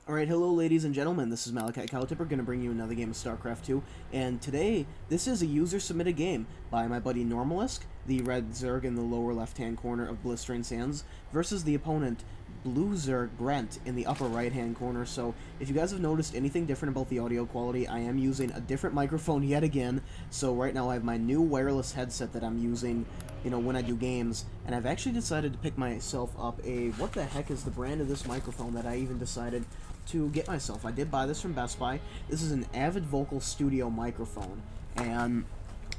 Alright, hello ladies and gentlemen, this is Malachi Cowtipper, going to bring you another game of StarCraft 2, and today, this is a user-submitted game by my buddy Normalisk, the red Zerg in the lower left-hand corner of Blistering Sands, versus the opponent, blue Zerg Brent, in the upper right-hand corner. So, if you guys have noticed anything different about the audio quality, I am using a different microphone yet again. So right now I have my new wireless headset that I'm using, when I do games, and I've actually decided to pick myself up what the heck is the brand of this microphone that I even decided to get myself. I did buy this from Best Buy. This is an Avid Vocal Studio microphone, and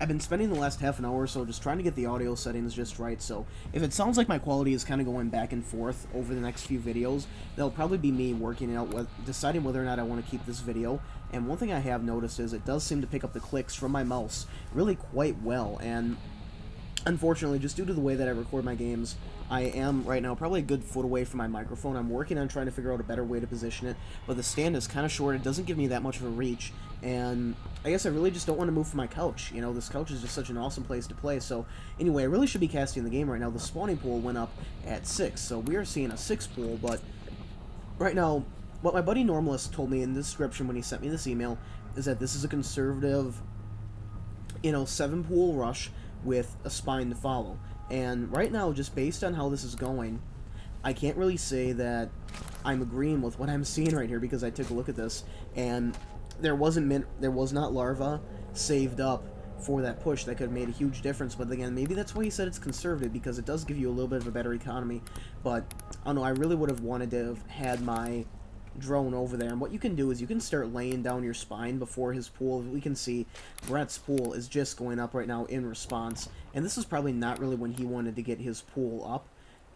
I've been spending the last half an hour or so just trying to get the audio settings just right. So if it sounds like my quality is kind of going back and forth over the next few videos, that'll probably be me working out, deciding whether or not I want to keep this video. And one thing I have noticed is it does seem to pick up the clicks from my mouse really quite well, and unfortunately, just due to the way that I record my games, I am right now probably a good foot away from my microphone. I'm working on trying to figure out a better way to position it, but the stand is kind of short. It doesn't give me that much of a reach, and I guess I really just don't want to move from my couch. This couch is just such an awesome place to play. So anyway, I really should be casting the game right now. The spawning pool went up at 6, so we are seeing a 6 pool, but right now, what my buddy Normalist told me in the description when he sent me this email is that this is a conservative, 7 pool rush with a spine to follow. And right now, just based on how this is going, I can't really say that I'm agreeing with what I'm seeing right here, because I took a look at this and there was not larva saved up for that push that could have made a huge difference. But again, maybe that's why he said it's conservative, because it does give you a little bit of a better economy. But I don't know, I really would have wanted to have had my drone over there, and what you can do is you can start laying down your spine before his pool. We can see Brett's pool is just going up right now in response, and this is probably not really when he wanted to get his pool up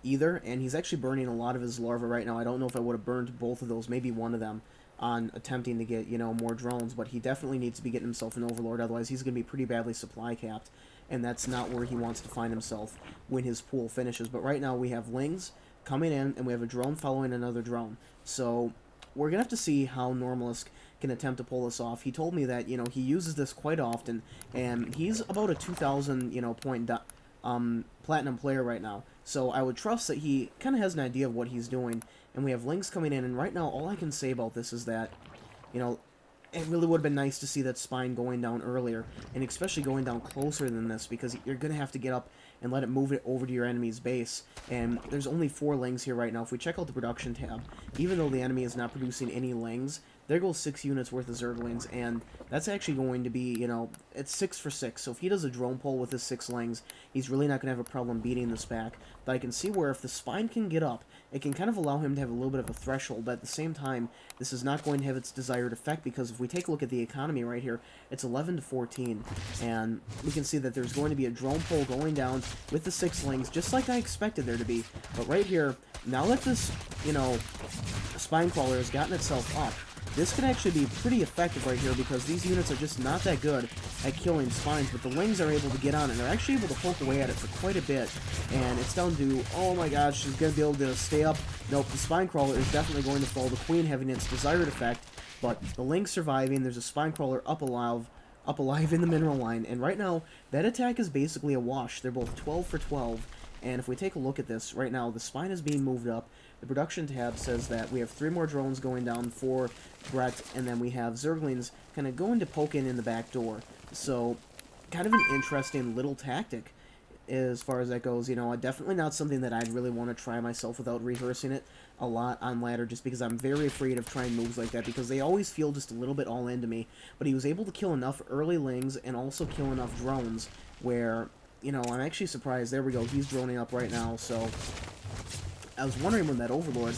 either, and he's actually burning a lot of his larvae right now. I don't know if I would have burned both of those, maybe one of them, on attempting to get, more drones, but he definitely needs to be getting himself an overlord, otherwise he's going to be pretty badly supply capped, and that's not where he wants to find himself when his pool finishes. But right now we have lings coming in, and we have a drone following another drone, so we're going to have to see how Normalisk can attempt to pull this off. He told me that, he uses this quite often, and he's about a 2,000, point platinum player right now. So I would trust that he kind of has an idea of what he's doing, and we have links coming in, and right now all I can say about this is that, it really would have been nice to see that spine going down earlier, and especially going down closer than this, because you're going to have to get up and let it move it over to your enemy's base. And there's only 4 lings here right now. If we check out the production tab, even though the enemy is not producing any lings, there goes 6 units worth of Zerglings, and that's actually going to be, it's 6 for 6. So if he does a drone pull with his 6 lings, he's really not going to have a problem beating this back. But I can see where if the spine can get up, it can kind of allow him to have a little bit of a threshold, but at the same time, this is not going to have its desired effect, because if we take a look at the economy right here, it's 11 to 14, and we can see that there's going to be a drone pull going down with the 6 lings, just like I expected there to be. But right here, now that this, spine crawler has gotten itself up, this could actually be pretty effective right here, because these units are just not that good at killing spines, but the lings are able to get on, and they're actually able to poke away at it for quite a bit, and it's down to, oh my gosh, she's going to be able to stay up. Nope, the spine crawler is definitely going to fall, the queen having its desired effect, but the lings surviving. There's a spine crawler up alive in the mineral line, and right now, that attack is basically a wash. They're both 12 for 12, and if we take a look at this, right now, the spine is being moved up. The production tab says that we have 3 more drones going down for Brett, and then we have Zerglings kind of going to poke in the back door. So, kind of an interesting little tactic as far as that goes. Definitely not something that I'd really want to try myself without rehearsing it a lot on ladder, just because I'm very afraid of trying moves like that, because they always feel just a little bit all in to me. But he was able to kill enough early lings and also kill enough drones where, I'm actually surprised. There we go, he's droning up right now, so I was wondering when that overlord,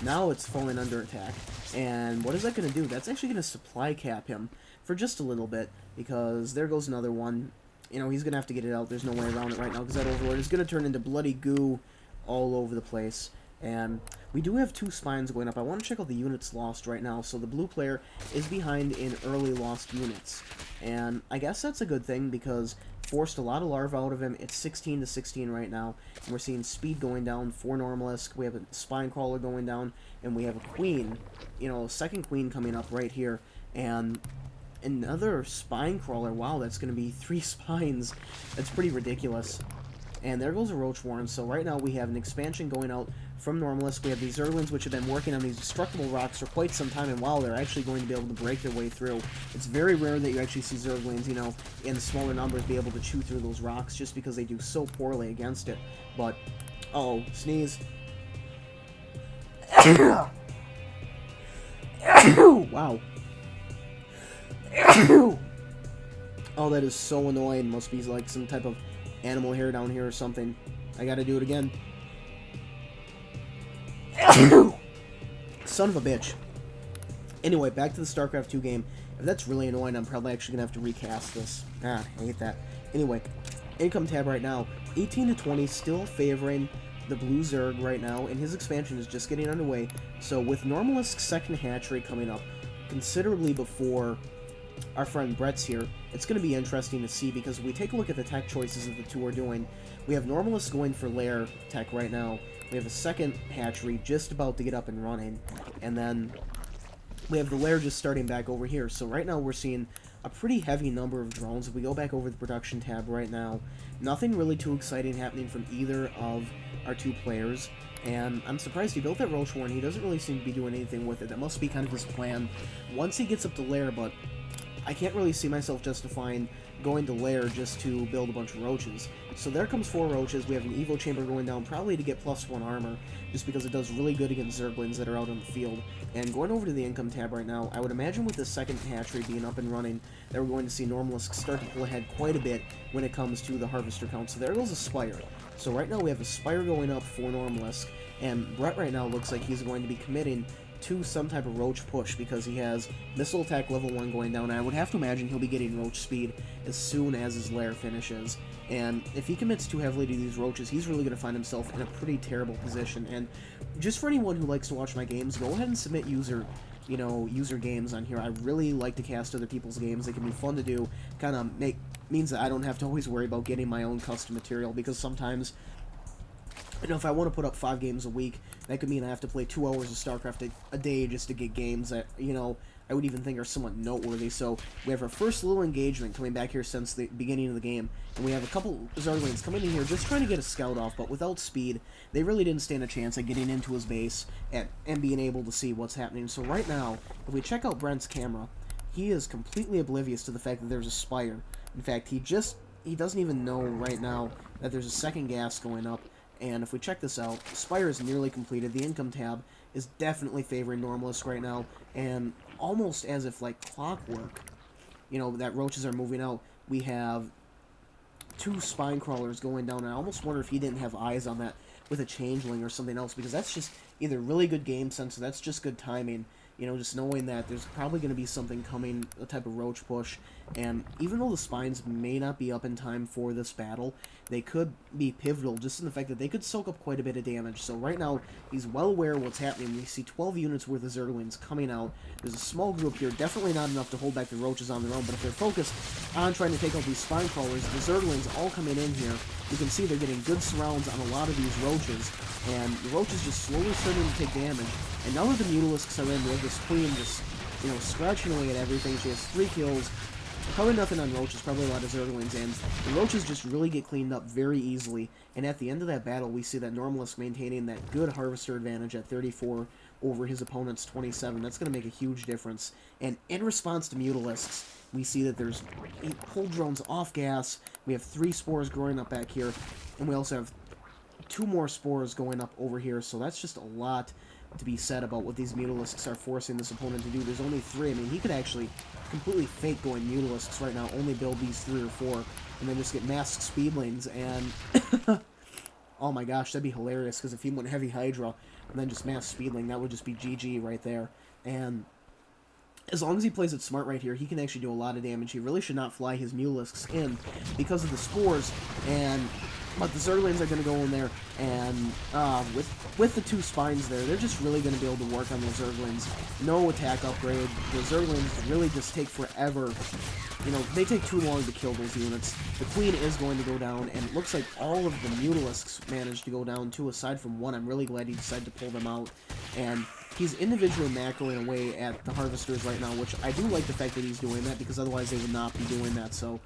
now it's falling under attack, and what is that going to do? That's actually going to supply cap him for just a little bit, because there goes another one. He's going to have to get it out. There's no way around it right now, because that overlord is going to turn into bloody goo all over the place. And we do have 2 spines going up. I want to check out the units lost right now. So the blue player is behind in early lost units, and I guess that's a good thing, because forced a lot of larvae out of him. It's 16 to 16 right now, and we're seeing speed going down for Normalisk. We have a spine crawler going down, and we have a queen, a second queen coming up right here, and another spine crawler. Wow, that's going to be 3 spines. That's pretty ridiculous. And there goes a Roach Warren. So right now we have an expansion going out from Normalisk. We have these Zerglings, which have been working on these destructible rocks for quite some time, and wow, they're actually going to be able to break their way through. It's very rare that you actually see Zerglings, you know, in smaller numbers be able to chew through those rocks just because they do so poorly against it. But, uh-oh, sneeze. Wow. Oh, that is so annoying. Must be like some type of animal hair down here or something. I gotta do it again. Son of a bitch. Anyway, back to the StarCraft 2 game. If that's really annoying, I'm probably actually gonna have to recast this. Ah, I hate that. Anyway, income tab right now. 18 to 20, still favoring the blue Zerg right now, and his expansion is just getting underway. So with Normalisk's second hatchery coming up considerably before our friend Brett's here, it's going to be interesting to see, because if we take a look at the tech choices that the two are doing, we have Normalisk going for lair tech right now. We have a second hatchery just about to get up and running, and then we have the lair just starting back over here. So right now we're seeing a pretty heavy number of drones. If we go back over the production tab right now, nothing really too exciting happening from either of our two players, and I'm surprised he built that Roach Warren. He doesn't really seem to be doing anything with it. That must be kind of his plan once he gets up to lair, but I can't really see myself justifying going to lair just to build a bunch of roaches. So there comes 4 roaches. We have an Evo Chamber going down, probably to get +1 armor, just because it does really good against Zerglings that are out on the field. And going over to the income tab right now, I would imagine with the second hatchery being up and running, that we're going to see Normalisk start to pull ahead quite a bit when it comes to the harvester count. So there goes a Spire. So right now we have a Spire going up for Normalisk, and Brett right now looks like he's going to be committing to some type of roach push, because he has missile attack level 1 going down, and I would have to imagine he'll be getting roach speed as soon as his lair finishes. And if he commits too heavily to these roaches, he's really going to find himself in a pretty terrible position. And just for anyone who likes to watch my games, go ahead and submit user games on here. I really like to cast other people's games. They can be fun to do. Kind of means that I don't have to always worry about getting my own custom material, because sometimes, you know, if I want to put up 5 games a week, that could mean I have to play 2 hours of StarCraft a day just to get games that, you know, I would even think are somewhat noteworthy. So we have our first little engagement coming back here since the beginning of the game, and we have a couple Zerglings coming in here just trying to get a scout off, but without speed, they really didn't stand a chance at getting into his base and being able to see what's happening. So right now, if we check out Brent's camera, he is completely oblivious to the fact that there's a Spire. In fact, he doesn't even know right now that there's a second gas going up. And if we check this out, Spire is nearly completed. The income tab is definitely favoring Normalisk right now, and almost as if like clockwork, you know, that roaches are moving out. We have 2 spine crawlers going down, and I almost wonder if he didn't have eyes on that with a changeling or something else, because that's just either really good game sense or that's just good timing. You know, just knowing that there's probably going to be something coming, a type of roach push, and even though the spines may not be up in time for this battle, they could be pivotal just in the fact that they could soak up quite a bit of damage. So right now, he's well aware of what's happening. We see 12 units worth of Zerglings coming out. There's a small group here, definitely not enough to hold back the roaches on their own, but if they're focused on trying to take out these spine crawlers, the Zerglings all coming in here. You can see they're getting good surrounds on a lot of these roaches, and the roaches just slowly starting to take damage. And now that the Mutalisks are in, we have this queen just, you know, scratching away at everything. She has 3 kills. Probably nothing on roaches, probably a lot of Zerglings, and the roaches just really get cleaned up very easily. And at the end of that battle, we see that Normalisk maintaining that good harvester advantage at 34 over his opponent's 27. That's going to make a huge difference. And in response to Mutalisks, we see that there's 8 pull drones off gas. We have 3 spores growing up back here, and we also have 2 more spores going up over here. So that's just a lot to be said about what these Mutalisks are forcing this opponent to do. There's only 3. I mean, he could actually completely fake going Mutalisks right now, only build these 3 or 4, and then just get masked speedlings, and oh my gosh, that'd be hilarious, because if he went heavy Hydra and then just mass speedling, that would just be GG right there. And as long as he plays it smart right here, he can actually do a lot of damage. He really should not fly his Mutalisks in because of the spores, but the Zerglings are going to go in there, and with the 2 spines there, they're just really going to be able to work on those Zerglings. No attack upgrade. The Zerglings really just take forever. You know, they take too long to kill those units. The queen is going to go down, and it looks like all of the Mutalisks managed to go down too, aside from 1. I'm really glad he decided to pull them out. And he's individually macroing away at the harvesters right now, which I do like the fact that he's doing that, because otherwise they would not be doing that. So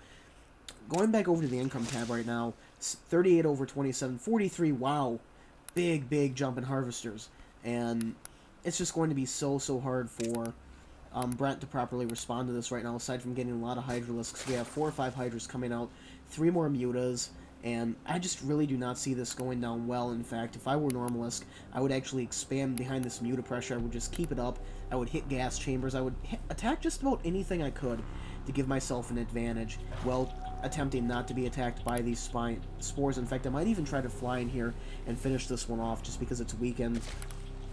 going back over to the income tab right now, 38 over 27, 43, wow. big jump in harvesters, and it's just going to be so hard for Brent to properly respond to this right now. Aside from getting a lot of Hydralisks, we have 4 or 5 Hydras coming out, 3 more Mutas, and I just really do not see this going down well. In fact, if I were Normalisk, I would actually expand behind this Muta pressure. I would just keep it up. I would hit gas chambers. I would attack just about anything I could to give myself an advantage, while attempting not to be attacked by these spores. In fact, I might even try to fly in here and finish this one off just because it's weakened.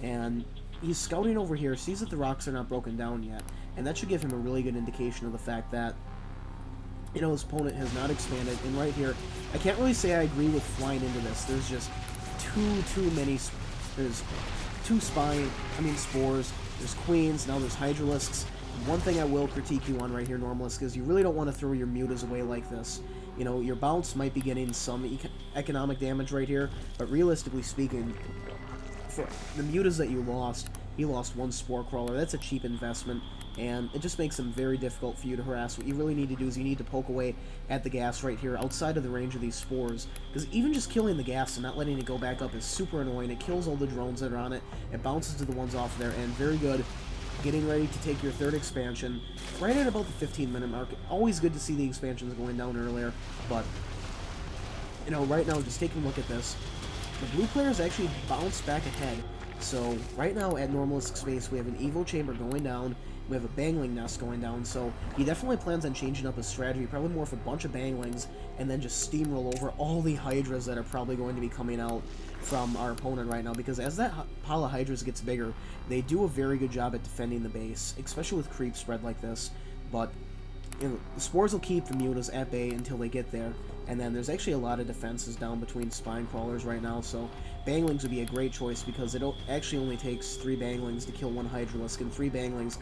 And he's scouting over here, sees that the rocks are not broken down yet, and that should give him a really good indication of the fact that, you know, his opponent has not expanded. And right here, I can't really say I agree with flying into this. There's just too many. There's 2 spores. There's queens. Now there's Hydralisks. One thing I will critique you on right here, Normalisk, is you really don't want to throw your mutas away like this. You know, your bounce might be getting some economic damage right here, but realistically speaking, for the mutas that you lost 1 spore crawler. That's a cheap investment, and it just makes them very difficult for you to harass. What you really need to do is you need to poke away at the gas right here outside of the range of these spores, because even just killing the gas and not letting it go back up is super annoying. It kills all the drones that are on it. It bounces to the ones off there, and very good. Getting ready to take your 3rd expansion right at about the 15-minute mark. Always good to see the expansions going down earlier, but, you know, right now, just taking a look at this, the blue players actually bounced back ahead. So right now at Normalisk space, we have an Evo chamber going down, we have a Bangling nest going down, so he definitely plans on changing up his strategy, probably more of a bunch of Banglings, and then just steamroll over all the Hydras that are probably going to be coming out from our opponent right now, because as that pile of Hydras gets bigger, they do a very good job at defending the base, especially with creep spread like this. But you know, the spores will keep the mutas at bay until they get there, and then there's actually a lot of defenses down between spine crawlers right now, so Banglings would be a great choice, because it actually only takes 3 Banglings to kill 1 Hydralisk, and 3 Banglings